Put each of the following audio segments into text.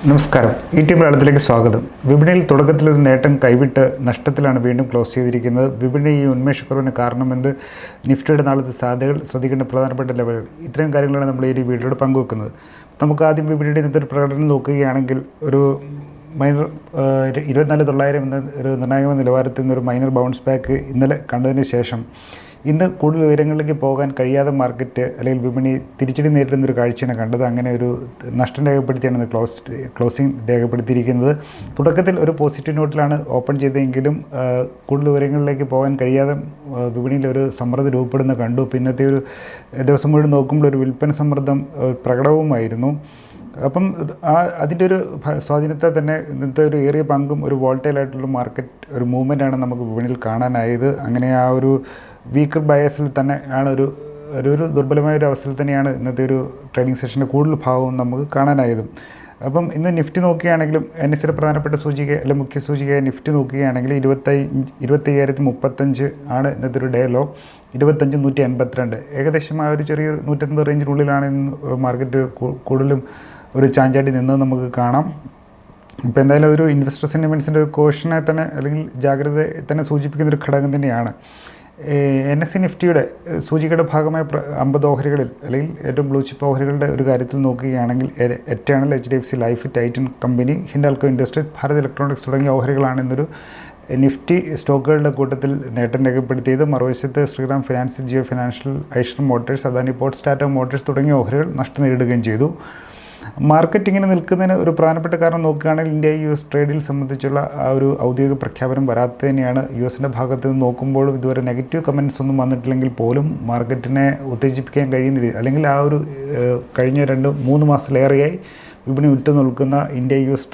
നമസ്കാരം. ET മലയാളത്തിലേക്ക് സ്വാഗതം. വിപണിയിൽ തുടക്കത്തിലൊരു നേട്ടം കൈവിട്ട് നഷ്ടത്തിലാണ് വീണ്ടും ക്ലോസ് ചെയ്തിരിക്കുന്നത്. വിപണി ഈ ഉന്മേഷക്കുറവിന് കാരണമെന്ത്, നിഫ്റ്റിയുടെ നാളത്തെ സാധ്യതകൾ, ശ്രദ്ധിക്കേണ്ട പ്രധാനപ്പെട്ട ലെവലുകൾ, ഇത്രയും കാര്യങ്ങളാണ് നമ്മൾ ഈ വീഡിയോയുടെ പങ്കുവെക്കുന്നത്. നമുക്ക് ആദ്യം വിപണിയുടെ ഇന്നത്തെ ഒരു പ്രകടനം നോക്കുകയാണെങ്കിൽ ഒരു മൈനർ 24,900 എന്ന ഒരു നിർണായക നിലവാരത്തിൽ നിന്നൊരു മൈനർ ബൗൺസ് ബാക്ക് ഇന്നലെ കണ്ടതിന് ശേഷം ഇന്ന് കൂടുതൽ ഉയരങ്ങളിലേക്ക് പോകാൻ കഴിയാതെ മാർക്കറ്റ് അല്ലെങ്കിൽ വിപണി തിരിച്ചടി നേരിടുന്നൊരു കാഴ്ചയാണ് കണ്ടത്. അങ്ങനെ ഒരു നഷ്ടം രേഖപ്പെടുത്തിയാണ് ക്ലോസിംഗ് രേഖപ്പെടുത്തിയിരിക്കുന്നത്. തുടക്കത്തിൽ ഒരു പോസിറ്റീവ് നോട്ടിലാണ് ഓപ്പൺ ചെയ്തതെങ്കിലും കൂടുതൽ ഉയരങ്ങളിലേക്ക് പോകാൻ കഴിയാതെ വിപണിയിൽ ഒരു സമ്മർദ്ദം രൂപപ്പെടുന്ന കണ്ടു. പിന്നത്തെ ഒരു ദിവസം മുഴുവൻ നോക്കുമ്പോൾ ഒരു വിൽപ്പന സമ്മർദ്ദം പ്രകടവുമായിരുന്നു. അപ്പം അതിൻ്റെ ഒരു സ്വാധീനത്തെ തന്നെ ഇന്നത്തെ ഒരു ഏറിയ പങ്കും ഒരു വോൾട്ടൈലായിട്ടുള്ള മാർക്കറ്റ് ഒരു മൂവ്മെൻറ്റാണ് നമുക്ക് വിപണിയിൽ കാണാനായത്. അങ്ങനെ ആ ഒരു വീക്കർ ബയസിൽ തന്നെ ആണ് ഒരു ദുർബലമായ ഒരു അവസ്ഥയിൽ തന്നെയാണ് ഇന്നത്തെ ഒരു ട്രേഡിംഗ് സെഷൻ്റെ കൂടുതൽ ഭാഗവും നമുക്ക് കാണാനായതും. അപ്പം ഇന്ന് നിഫ്റ്റി നോക്കുകയാണെങ്കിലും NSE പ്രധാനപ്പെട്ട സൂചിക അല്ലെങ്കിൽ മുഖ്യ സൂചികയായ നിഫ്റ്റി നോക്കുകയാണെങ്കിൽ 25,035 ആണ് ഇന്നത്തെ ഒരു ഡേ ലോ. 25,182 ഏകദേശം ആ ഒരു ചെറിയ 150 റേഞ്ചിനുള്ളിലാണ് ഇന്ന് മാർക്കറ്റ് കൂടുതലും ഒരു ചാഞ്ചാടി നിന്നത് നമുക്ക് കാണാം. ഇപ്പോൾ എന്തായാലും ഒരു ഇൻവെസ്റ്റർ സെൻറ്റിമെൻറ്റ്സിൻ്റെ ഒരു കോഷനെ തന്നെ അല്ലെങ്കിൽ ജാഗ്രതയെ തന്നെ സൂചിപ്പിക്കുന്നൊരു ഘടകം തന്നെയാണ്. NSE നിഫ്റ്റിയുടെ സൂചികയുടെ ഭാഗമായ 50 ഓഹരികളിൽ അല്ലെങ്കിൽ ഏറ്റവും ബ്ലൂ ചിപ്പ് ഓഹരികളുടെ ഒരു കാര്യത്തിൽ നോക്കുകയാണെങ്കിൽ Eternal, HDFC Life, Titan Company, Hindalco Industries, Bharat Electronics തുടങ്ങിയ ഓഹരികളാണ് ഇന്നൊരു നിഫ്റ്റി സ്റ്റോക്കുകളുടെ കൂട്ടത്തിൽ നേട്ടം രേഖപ്പെടുത്തിയത്. മറുവശത്ത് Shriram Finance, Jio Financial, Eicher Motors, Adani Ports, Tata Motors തുടങ്ങിയ ഓഹരികൾ നഷ്ടം നേരിടുകയും ചെയ്തു. മാർക്കറ്റ് ഇങ്ങനെ നിൽക്കുന്നതിന് ഒരു പ്രധാനപ്പെട്ട കാരണം നോക്കുകയാണെങ്കിൽ ഇന്ത്യ US ട്രേഡിൽ സംബന്ധിച്ചുള്ള ആ ഒരു ഔദ്യോഗിക പ്രഖ്യാപനം വരാത്തത് തന്നെയാണ്. US ഭാഗത്ത് നിന്ന് നോക്കുമ്പോഴും ഇതുവരെ നെഗറ്റീവ് കമൻറ്റ്സ് ഒന്നും വന്നിട്ടില്ലെങ്കിൽ പോലും മാർക്കറ്റിനെ ഉത്തേജിപ്പിക്കാൻ കഴിയുന്നില്ല. അല്ലെങ്കിൽ ആ ഒരു കഴിഞ്ഞ 2-3 മാസത്തിലേറെയായി വിപണി ഉറ്റുനിൽക്കുന്ന ഇന്ത്യ US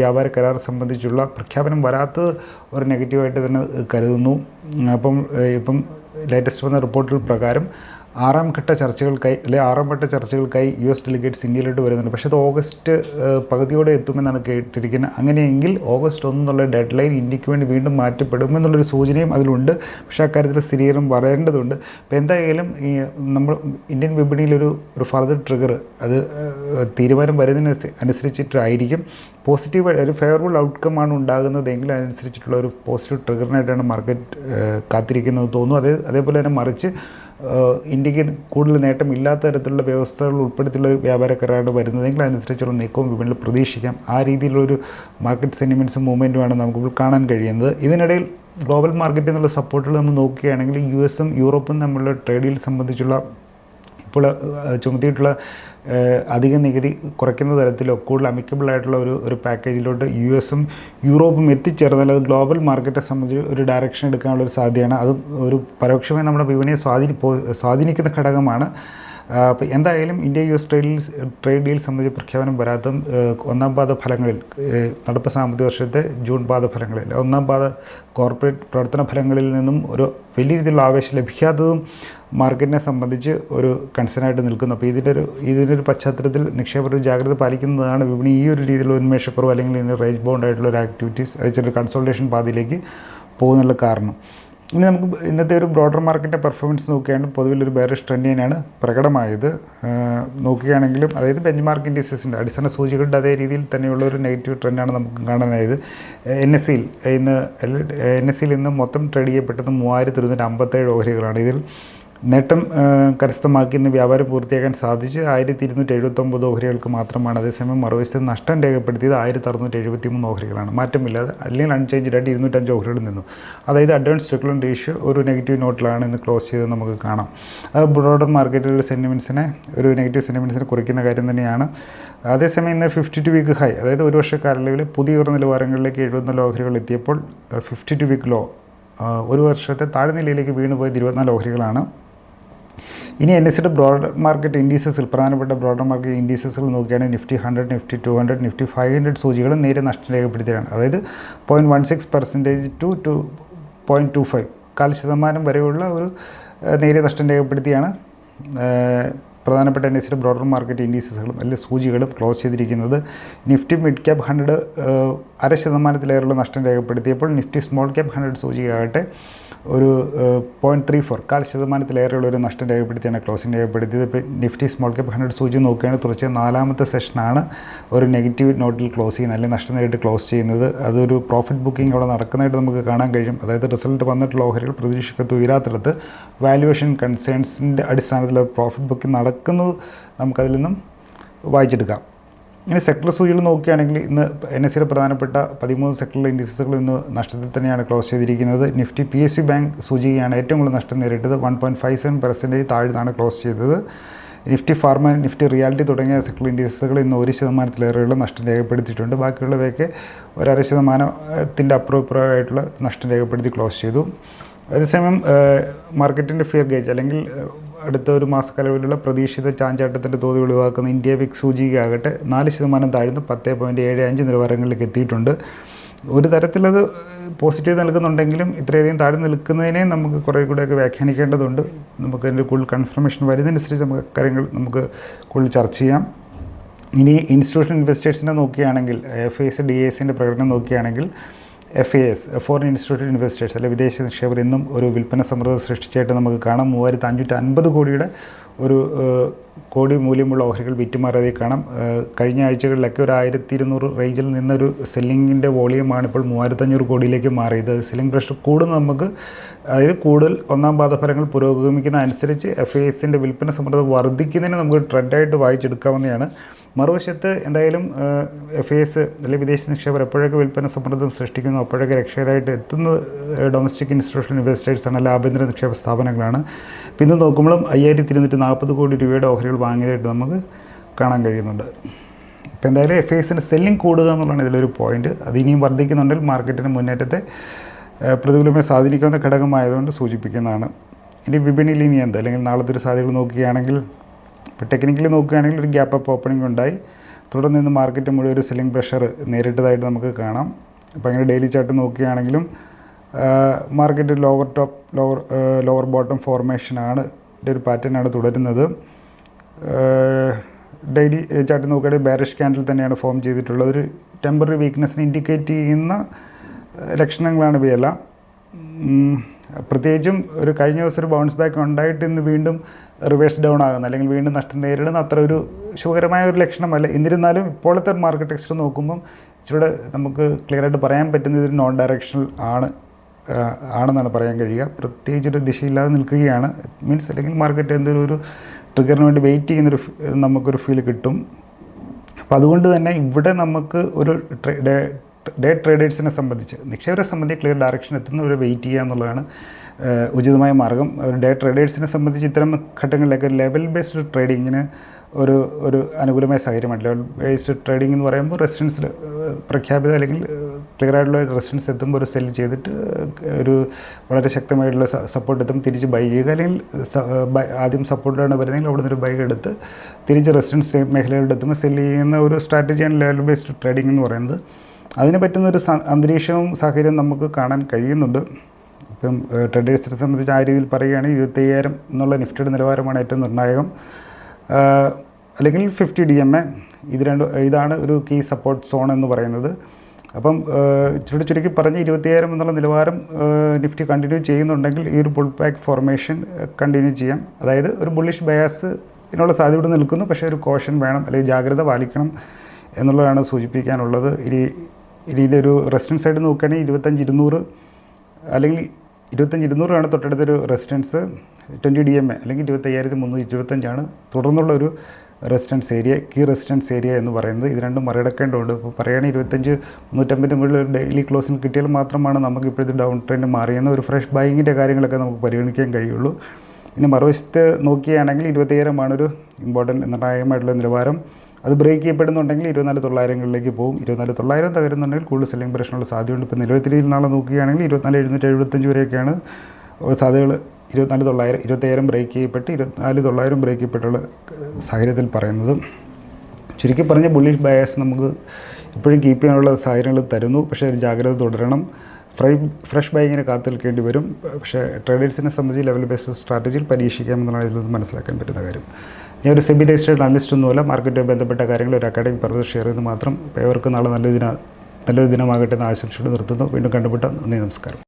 വ്യാപാര കരാർ സംബന്ധിച്ചുള്ള പ്രഖ്യാപനം വരാത്തത് ഒരു നെഗറ്റീവായിട്ട് തന്നെ കരുതുന്നു. ഇപ്പം ലേറ്റസ്റ്റ് വന്ന റിപ്പോർട്ടുകൾ പ്രകാരം 6ാം ഘട്ട ചർച്ചകൾക്കായി US ഡെലിഗേറ്റ്സ് ഇന്ത്യയിലോട്ട് വരുന്നുണ്ട്. പക്ഷേ അത് ഓഗസ്റ്റ് പകുതിയോടെ എത്തുമെന്നാണ് കേട്ടിരിക്കുന്നത്. അങ്ങനെയെങ്കിൽ ഓഗസ്റ്റ് 1 എന്നുള്ള ഡെഡ് ലൈൻ ഇന്ത്യക്ക് വേണ്ടി വീണ്ടും മാറ്റപ്പെടുമെന്നുള്ളൊരു സൂചനയും അതിലുണ്ട്. പക്ഷേ അക്കാര്യത്തിൽ സ്ഥിരീകരണം പറയേണ്ടതുണ്ട്. അപ്പോൾ എന്തായാലും ഈ നമ്മൾ ഇന്ത്യൻ വിപണിയിലൊരു ഫർദർ ട്രിഗർ അത് തീരുമാനം വരുന്നതിന് അനുസരിച്ചിട്ടായിരിക്കും പോസിറ്റീവ് ഒരു ഫേവറബിൾ ഔട്ട്കമാണ് ഉണ്ടാകുന്നതെങ്കിൽ അതനുസരിച്ചിട്ടുള്ള ഒരു പോസിറ്റീവ് ട്രിഗറിനായിട്ടാണ് മാർക്കറ്റ് കാത്തിരിക്കുന്നത് തോന്നുന്നു. അതേപോലെ തന്നെ മറിച്ച് ഇന്ത്യക്ക് കൂടുതൽ നേട്ടമില്ലാത്ത തരത്തിലുള്ള വ്യവസ്ഥകൾ ഉൾപ്പെടുത്തിയുള്ള വ്യാപാര കരാറാണ് വരുന്നതെങ്കിൽ അതനുസരിച്ചുള്ള നീക്കവും വിപണിയിൽ പ്രതീക്ഷിക്കാം. ആ രീതിയിലുള്ളൊരു മാർക്കറ്റ് സെൻറ്റിമെൻറ്റ്സും മൂവ്മെൻറ്റുമാണ് നമുക്ക് കാണാൻ കഴിയുന്നത്. ഇതിനിടയിൽ ഗ്ലോബൽ മാർക്കറ്റിൽ നിന്നുള്ള സപ്പോർട്ടുകൾ നമ്മൾ നോക്കുകയാണെങ്കിൽ US-ഉം യൂറോപ്പും തമ്മിലുള്ള ട്രേഡിൽ സംബന്ധിച്ചുള്ള ഇപ്പോൾ ചുമത്തിയിട്ടുള്ള അധിക നികുതി കുറയ്ക്കുന്ന തരത്തിലോ കൂടുതൽ അമിക്കബിളായിട്ടുള്ള ഒരു പാക്കേജിലോട്ട് US-ഉം യൂറോപ്പും എത്തിച്ചേർന്നാൽ അത് ഗ്ലോബൽ മാർക്കറ്റെ സംബന്ധിച്ച് ഒരു ഡയറക്ഷൻ എടുക്കാനുള്ളൊരു സാധ്യതയാണ്. അത് ഒരു പരോക്ഷമായി നമ്മുടെ വിപണിയെ സ്വാധീനിക്കുന്ന ഘടകമാണ്. അപ്പോൾ എന്തായാലും ഇന്ത്യ US ട്രേഡ് ഡീൽ സംബന്ധിച്ച് പ്രഖ്യാപനം വരാത്തതും 1ാം പാദ ഫലങ്ങളിൽ നടപ്പ് സാമ്പത്തിക വർഷത്തെ ജൂൺ പാദ ഫലങ്ങളിൽ 1ാം പാദ കോർപ്പറേറ്റ് പ്രവർത്തന ഫലങ്ങളിൽ നിന്നും ഒരു വലിയ രീതിയിലുള്ള ആവേശം ലഭിക്കാത്തതും മാർക്കറ്റിനെ സംബന്ധിച്ച് ഒരു കൺസേണായിട്ട് നിൽക്കുന്നു. അപ്പോൾ ഇതിനൊരു പശ്ചാത്തലത്തിൽ നിക്ഷേപകർ ജാഗ്രത പാലിക്കുന്നതാണ് വിപണി ഈ ഒരു രീതിയിലുള്ള ഉന്മേഷക്കുറവ് അല്ലെങ്കിൽ ഇതിന് റേഞ്ച് ബൗണ്ട് ആയിട്ടുള്ള ഒരു ആക്ടിവിറ്റീസ് ചെറിയ കൺസോൾട്ടേഷൻ പാതയിലേക്ക് പോകുന്നുള്ള കാരണം. ഇനി നമുക്ക് ഇന്നത്തെ ഒരു ബ്രോഡർ മാർക്കറ്റിൻ്റെ പെർഫോമൻസ് നോക്കുകയാണെങ്കിൽ പൊതുവിലൊരു ബെയറിഷ് ട്രെൻഡ് തന്നെയാണ് പ്രകടമായത്. നോക്കുകയാണെങ്കിലും അതായത് ബെഞ്ച് മാർക്ക് ഇൻഡിസസിൻ്റെ അടിസ്ഥാന സൂചികളുടെ അതേ രീതിയിൽ തന്നെയുള്ള ഒരു നെഗറ്റീവ് ട്രെൻഡാണ് നമുക്ക് കാണാനായത്. NSEയിൽ ഇന്ന് മൊത്തം ട്രേഡ് ചെയ്യപ്പെട്ടത് 3,257 ഓഹരികളാണ്. ഇതിൽ നേട്ടം കരസ്ഥമാക്കി ഇന്ന് വ്യാപാരം പൂർത്തിയാക്കാൻ സാധിച്ച് 1,279 ഓഹരികൾക്ക് മാത്രമാണ്. അതേസമയം മറുവശത്ത് നഷ്ടം രേഖപ്പെടുത്തിയത് 1,673 ഓഹരികളാണ്. മാറ്റമില്ലാതെ അല്ലെങ്കിൽ അൺചേഞ്ച് 205 ഓഹരികളിൽ നിന്നു. അതായത് അഡ്വാൻസ് ഡിക്ലൈൻ റേഷ്യോ ഒരു നെഗറ്റീവ് നോട്ടിലാണ് ഇന്ന് ക്ലോസ് ചെയ്തത് നമുക്ക് കാണാം. അത് ബ്രോഡർ മാർക്കറ്റിലെ ഒരു നെഗറ്റീവ് സെൻറ്റിമെൻറ്റ്സിനെ കുറയ്ക്കുന്ന കാര്യം തന്നെയാണ്. അതേസമയം ഇന്ന് 52 വീക്ക് ഹൈ, അതായത് ഒരു വർഷ കാലയളവിൽ പുതിയ നിലവാരങ്ങളിലേക്ക് 74 ഓഹരികൾ എത്തിയപ്പോൾ 52 വീക്ക് ലോ ഒരു വർഷത്തെ താഴ്നിലയിലേക്ക് വീണുപോയത് 24 ഓഹരികളാണ്. ഇനി NSEയുടെ ബ്രോഡർ മാർക്കറ്റ് ഇൻഡീസസിൽ പ്രധാനപ്പെട്ട ബ്രോഡർ മാർക്കറ്റ് ഇൻഡീസസിൽ നോക്കുകയാണെങ്കിൽ നിഫ്റ്റി 100, നിഫ്റ്റി 200, നിഫ്റ്റി 500 സൂചികളും നേരെ നഷ്ടം രേഖപ്പെടുത്തിയാണ്. അതായത് 0.16% to 0.25 1/4% വരെയുള്ള ഒരു നേരിയ നഷ്ടം രേഖപ്പെടുത്തിയാണ് പ്രധാനപ്പെട്ട NSEയുടെ ബ്രോഡർ മാർക്കറ്റ് ഇൻഡീസസുകളും അല്ലെങ്കിൽ സൂചികളും ക്ലോസ് ചെയ്തിരിക്കുന്നത്. നിഫ്റ്റി മിഡ് ക്യാപ് 100 0.5%-ലേറെയുള്ള നഷ്ടം രേഖപ്പെടുത്തിയപ്പോൾ നിഫ്റ്റി സ്മോൾ ക്യാപ് 100 സൂചികയാകട്ടെ ഒരു 0.34 1/4% ഒരു നഷ്ടം രേഖപ്പെടുത്തിയാണ് ക്ലോസിംഗ് രേഖപ്പെടുത്തിയത്. ഇപ്പോൾ നിഫ്റ്റി സ്മോൾ ക്യാപ് 100 സൂചി നോക്കുകയാണെങ്കിൽ തുടർച്ചയായി 4ാമത്തെ സെഷനാണ് ഒരു നെഗറ്റീവ് നോട്ടിൽ ക്ലോസ് ചെയ്യുന്നത്, അല്ലെങ്കിൽ നഷ്ടം നേരിട്ട് ക്ലോസ് ചെയ്യുന്നത്. അതൊരു പ്രോഫിറ്റ് ബുക്കിംഗ് അവിടെ നടക്കുന്നതായിട്ട് നമുക്ക് കാണാൻ കഴിയും. അതായത് റിസൾട്ട് വന്നിട്ടുള്ള ഓഹരികൾ പ്രതീക്ഷിക്കത്ത് ഉയരാത്തിടത്ത് വാല്യുവേഷൻ കൺസേൺസിൻ്റെ അടിസ്ഥാനത്തിൽ പ്രോഫിറ്റ് ബുക്കിംഗ് നടക്കുന്നത് നമുക്കതിൽ നിന്നും വായിച്ചെടുക്കാം. ഇനി സെക്ടർ സൂചികൾ നോക്കുകയാണെങ്കിൽ ഇന്ന് NSEയുടെ പ്രധാനപ്പെട്ട 13 സെക്ടറിലെ ഇൻഡിസസുകൾ ഇന്ന് നഷ്ടത്തിൽ തന്നെയാണ് ക്ലോസ് ചെയ്തിരിക്കുന്നത്. നിഫ്റ്റി PSU ബാങ്ക് സൂചികയാണ് ഏറ്റവും കൂടുതൽ നഷ്ടം നേരിട്ടത്. 1.57% താഴ്ന്നാണ് ക്ലോസ് ചെയ്തത്. നിഫ്റ്റി ഫാർമ, നിഫ്റ്റി റിയാലിറ്റി തുടങ്ങിയ സെക്ടർ ഇൻഡിസസുകൾ ഇന്ന് 1%-ലേറെയുള്ള നഷ്ടം രേഖപ്പെടുത്തിയിട്ടുണ്ട്. ബാക്കിയുള്ളവയൊക്കെ 1.5%-ത്തിൻ്റെ അപ്പുറമായിട്ടുള്ള നഷ്ടം രേഖപ്പെടുത്തി ക്ലോസ് ചെയ്തു. അതേസമയം മാർക്കറ്റിൻ്റെ ഫിയർ ഗേജ് അല്ലെങ്കിൽ അടുത്ത ഒരു മാസക്കാലവിലുള്ള പ്രതീക്ഷിത ചാഞ്ചാട്ടത്തിൻ്റെ തോത് ഒഴിവാക്കുന്ന ഇന്ത്യ വിക്സ് സൂചികയാകട്ടെ 4% താഴ്ന്ന് 10.75 നിലവാരങ്ങളിലേക്ക് എത്തിയിട്ടുണ്ട്. ഒരു തരത്തിലത് പോസിറ്റീവ് നൽകുന്നുണ്ടെങ്കിലും ഇത്രയധികം താഴ്ന്നു നിൽക്കുന്നതിനെ നമുക്ക് കുറേ കൂടെയൊക്കെ വ്യാഖ്യാനിക്കേണ്ടതുണ്ട്. നമുക്കതിൻ്റെ കൂടുതൽ കൺഫർമേഷൻ വരുന്നതിനനുസരിച്ച് നമുക്ക് കാര്യങ്ങൾ നമുക്ക് കൂടുതൽ ചർച്ച ചെയ്യാം. ഇനി ഇൻസ്റ്റിറ്റ്യൂഷണൽ ഇൻവെസ്റ്റേഴ്സിനെ നോക്കുകയാണെങ്കിൽ FIS DISൻ്റെ പ്രകടനം നോക്കുകയാണെങ്കിൽ FIS ഫോറിൻ ഇൻസ്റ്റിറ്റ്യൂഷണൽ ഇൻവെസ്റ്റേഴ്സ് അല്ലെങ്കിൽ വിദേശ നിക്ഷേപർ ഇന്നും ഒരു വിൽപ്പന സമ്മർദ്ദം സൃഷ്ടിച്ചായിട്ട് നമുക്ക് കാണാം. 3550 കോടിയുടെ ഒരു കോടി മൂല്യമുള്ള ഓഹരികൾ വിറ്റുമാറിയതായി കാണാം. കഴിഞ്ഞ ആഴ്ചകളിലൊക്കെ ഒരു 1200 റേഞ്ചിൽ നിന്നൊരു സെല്ലിങ്ങിൻ്റെ വോളിയമാണ് ഇപ്പോൾ 3500 കോടിയിലേക്ക് മാറിയത്. സെല്ലിംഗ് പ്രഷർ കൂടുന്ന നമുക്ക്, അതായത് കൂടുതൽ ഒന്നാം പാദഫലങ്ങൾ പുരോഗമിക്കുന്ന അനുസരിച്ച് FISൻ്റെ വിൽപ്പന സമ്മർദ്ദം വർദ്ധിക്കുന്നതിന് നമുക്ക് ട്രെൻഡായിട്ട് വായിച്ചെടുക്കാവുന്നതാണ്. മറുവശത്ത് എന്തായാലും FIS അല്ലെങ്കിൽ വിദേശ നിക്ഷേപർ എപ്പോഴൊക്കെ വിൽപ്പന സമ്മർദ്ദം സൃഷ്ടിക്കുന്നു അപ്പോഴൊക്കെ രക്ഷകരായിട്ട് എത്തുന്നത് ഡൊമസ്റ്റിക് ഇൻസ്റ്റിറ്റ്യൂഷണൽ ഇൻവെസ്റ്റേഴ്സാണ്, അല്ലെങ്കിൽ ആഭ്യന്തര നിക്ഷേപ സ്ഥാപനങ്ങളാണ്. പിന്നെ നോക്കുമ്പോഴും 5240 കോടി രൂപയുടെ ഓഹരികൾ വാങ്ങിയതായിട്ട് നമുക്ക് കാണാൻ കഴിയുന്നുണ്ട്. ഇപ്പോൾ എന്തായാലും FISൻ്റെ സെല്ലിംഗ് കൂടുക എന്നുള്ളതാണ് ഇതിലൊരു പോയിൻറ്റ്. അത് ഇനിയും വർദ്ധിക്കുന്നുണ്ടെങ്കിൽ മാർക്കറ്റിൻ്റെ മുന്നേറ്റത്തെ പ്രതികൂലമായി സ്വാധീനിക്കുന്ന ഘടകമായതുകൊണ്ട് സൂചിപ്പിക്കുന്നതാണ്. ഇനി വിപണിയിൽ ഇനി എന്ത്, അല്ലെങ്കിൽ നാളത്തെ ഒരു സാധ്യതകൾ നോക്കുകയാണെങ്കിൽ ഇപ്പോൾ ടെക്നിക്കലി നോക്കുകയാണെങ്കിൽ ഒരു ഗ്യാപ്പ് അപ്പ് ഓപ്പണിംഗ് ഉണ്ടായി. തുടർന്ന് ഇന്ന് മാർക്കറ്റ് മുഴുവൻ ഒരു സെല്ലിംഗ് പ്രഷർ നേരിട്ടതായിട്ട് നമുക്ക് കാണാം. അപ്പോൾ അങ്ങനെ ഡെയിലി ചാർട്ട് നോക്കുകയാണെങ്കിലും മാർക്കറ്റ് ലോവർ ബോട്ടം ഫോർമേഷനാണ് ഒരു പാറ്റേണാണ് തുടരുന്നത്. ഡെയിലി ചാർട്ട് നോക്കുകയാണെങ്കിൽ ബെയറിഷ് ക്യാൻഡിൽ തന്നെയാണ് ഫോം ചെയ്തിട്ടുള്ളത്. ഒരു ടെമ്പററി വീക്ക്നെസ്സിനെ ഇൻഡിക്കേറ്റ് ചെയ്യുന്ന ലക്ഷണങ്ങളാണ് ഇവയെല്ലാം. പ്രത്യേകിച്ചും ഒരു കഴിഞ്ഞ ദിവസം ഒരു ബൗൺസ് ബാക്ക് ഉണ്ടായിട്ട് ഇന്ന് വീണ്ടും റിവേഴ്സ് ഡൗൺ ആകുന്ന അല്ലെങ്കിൽ വീണ്ടും നഷ്ടം നേരിടുന്ന അത്ര ഒരു ശുഭകരമായ ഒരു ലക്ഷണമല്ല. എന്നിരുന്നാലും ഇപ്പോഴത്തെ മാർക്കറ്റ് ടെക്സ്റ്റ് നോക്കുമ്പം ഇച്ചിരി നമുക്ക് ക്ലിയറായിട്ട് പറയാൻ പറ്റുന്നത് ഇതൊരു നോൺ ഡയറക്ഷണൽ ആണെന്നാണ് പറയാൻ കഴിയുക. പ്രത്യേകിച്ചൊരു ദിശയില്ലാതെ നിൽക്കുകയാണ്. മീൻസ് അല്ലെങ്കിൽ മാർക്കറ്റ് എന്തെങ്കിലും ഒരു ട്രിഗറിന് വേണ്ടി വെയിറ്റ് ചെയ്യുന്നൊരു നമുക്കൊരു ഫീൽ കിട്ടും. അപ്പോൾ അതുകൊണ്ട് തന്നെ ഇവിടെ നമുക്ക് ഒരു ഡേ ട്രേഡേഴ്സിനെ സംബന്ധിച്ച്, നിക്ഷേപരെ സംബന്ധിച്ച് ക്ലിയർ ഡയറക്ഷൻ എത്തുന്ന ഒരു വെയിറ്റ് ചെയ്യുക എന്നുള്ളതാണ് ഉചിതമായ മാർഗം. ഒരു ഡേ ട്രേഡേഴ്സിനെ സംബന്ധിച്ച് ഇത്തരം ഘട്ടങ്ങളിലേക്ക് ലെവൽ ബേസ്ഡ് ട്രേഡിങ്ങിന് ഒരു അനുകൂലമായ സാഹചര്യമാണ്. ലെവൽ ബേസ്ഡ് ട്രേഡിംഗ് എന്ന് പറയുമ്പോൾ റെസിസ്റ്റൻസിൽ പ്രഖ്യാപിത അല്ലെങ്കിൽ ക്ലിയർ ആയിട്ടുള്ള റെസിസ്റ്റൻസ് എത്തുമ്പോൾ ഒരു സെല്ല് ചെയ്തിട്ട് ഒരു വളരെ ശക്തമായിട്ടുള്ള സപ്പോർട്ട് എത്തുമ്പോൾ തിരിച്ച് ബൈ ചെയ്യുക, അല്ലെങ്കിൽ ആദ്യം സപ്പോർട്ടാണ് വരുന്നതെങ്കിൽ അവിടെ നിന്നൊരു ബൈ എടുത്ത് തിരിച്ച് റെസിസ്റ്റൻസ് മേഖലകളിൽ എത്തുമ്പോൾ സെല്ല് ചെയ്യുന്ന ഒരു സ്ട്രാറ്റജിയാണ് ലെവൽ ബേസ്ഡ് ട്രേഡിംഗ് എന്ന് പറയുന്നത്. അതിന് പറ്റുന്നൊരു അന്തരീക്ഷവും സാഹചര്യവും നമുക്ക് കാണാൻ കഴിയുന്നുണ്ട്. ഇപ്പം ട്രേഡേഴ്സിനെ സംബന്ധിച്ച് ആ രീതിയിൽ പറയുകയാണെങ്കിൽ 25,000 എന്നുള്ള നിഫ്റ്റിയുടെ നിലവാരമാണ് ഏറ്റവും നിർണായകം. അല്ലെങ്കിൽ 50 DMA ഇതാണ് ഒരു കീ സപ്പോർട്ട് സോൺ എന്ന് പറയുന്നത്. അപ്പം ചുരുക്കി പറഞ്ഞ് 25,000 എന്നുള്ള നിലവാരം നിഫ്റ്റി കണ്ടിന്യൂ ചെയ്യുന്നുണ്ടെങ്കിൽ ഈ ഒരു പുൾ ബാക്ക് ഫോർമേഷൻ കണ്ടിന്യൂ ചെയ്യാം. അതായത് ഒരു ബുള്ളിഷ് ബയാസ് ഇതിനുള്ള സാധ്യത ഇവിടെ നിൽക്കുന്നു, പക്ഷേ ഒരു കോഷൻ വേണം, അല്ലെങ്കിൽ ജാഗ്രത പാലിക്കണം എന്നുള്ളതാണ് സൂചിപ്പിക്കാനുള്ളത്. ഇതിൻ്റെ ഒരു റെസിസ്റ്റൻസ് ആയിട്ട് നോക്കുകയാണെങ്കിൽ 25,200 അല്ലെങ്കിൽ 25,200 ആണ് തൊട്ടടുത്തൊരു റെസിസ്റ്റൻസ്. 20 DMA അല്ലെങ്കിൽ 25,325 തുടർന്നുള്ള ഒരു resistance area, key resistance area എന്ന് പറയുന്നത്. ഇത് രണ്ടും മറികടക്കേണ്ടതുണ്ട്. ഇപ്പോൾ പറയുകയാണെങ്കിൽ 25,350 മുകളിൽ ഡെയിലി ക്ലോസിൽ കിട്ടിയാൽ മാത്രമാണ് നമുക്ക് ഇപ്പോഴത്തെ ഡൗൺ ട്രെൻഡ് മാറിയെന്ന് ഒരു ഫ്രഷ് ബൈങ്ങിൻ്റെ കാര്യങ്ങളൊക്കെ നമുക്ക് പരിഗണിക്കാൻ കഴിയുള്ളൂ. ഇനി മറുവശത്ത് നോക്കുകയാണെങ്കിൽ 25,000 ഒരു ഇമ്പോർട്ടൻറ്റ് നിർണായകമായിട്ടുള്ള നിലവാരം. അത് ബ്രേക്ക് ചെയ്യപ്പെടുന്നുണ്ടെങ്കിൽ 24,900 പോകും. 24,900 തകരുന്നുണ്ടെങ്കിൽ കൂടുതൽ സെല്ലിംഗ് പ്രശ്നമുള്ള സാധ്യതയുണ്ട്. ഇപ്പോൾ നിലവിലെ രീതിയിൽ നാളെ നോക്കുകയാണെങ്കിൽ 24,775 വരെയൊക്കെയാണ് സാധ്യതകൾ. 24,900 ബ്രേക്ക് ചെയ്യപ്പെട്ട് 24,900 ബ്രേക്ക് ചെയ്യപ്പെട്ടുള്ള സാഹചര്യത്തിൽ പറയുന്നത്. ചുരുക്കി പറഞ്ഞ ബുള്ളിഷ് ബയാസ് നമുക്ക് ഇപ്പോഴും കീപ്പ് ചെയ്യാനുള്ള സാഹചര്യങ്ങൾ തരുന്നു. പക്ഷേ ഒരു ജാഗ്രത തുടരണം. ഫ്രഷ് ബൈങ്ങിനെ കാത്തു നിൽക്കേണ്ടി വരും. പക്ഷേ ട്രേഡേഴ്സിനെ സംബന്ധിച്ച് ലെവൽ ബേസ്ഡ് സ്ട്രാറ്റജിയിൽ പരീക്ഷിക്കാമെന്നാണ് ഇതിൽ നിന്ന് മനസ്സിലാക്കാൻ പറ്റുന്ന കാര്യം. ഞാൻ ഒരു സെബി രജിസ്റ്റേർഡ് അനലിസ്റ്റ് ഒന്നുമല്ല. മാർക്കറ്റുമായി ബന്ധപ്പെട്ട കാര്യങ്ങൾ ഒരു അക്കാഡമിക് പർപ്പസ് ഷെയർ ചെയ്യുന്നത് മാത്രം. ഏവർക്കും നാളെ നല്ലൊരു ദിനമാകട്ടെ എന്ന് ആശംസിച്ചുകൊണ്ട് നിർത്തുന്നു. വീണ്ടും കണ്ടുമുട്ടാം. നന്ദി, നമസ്കാരം.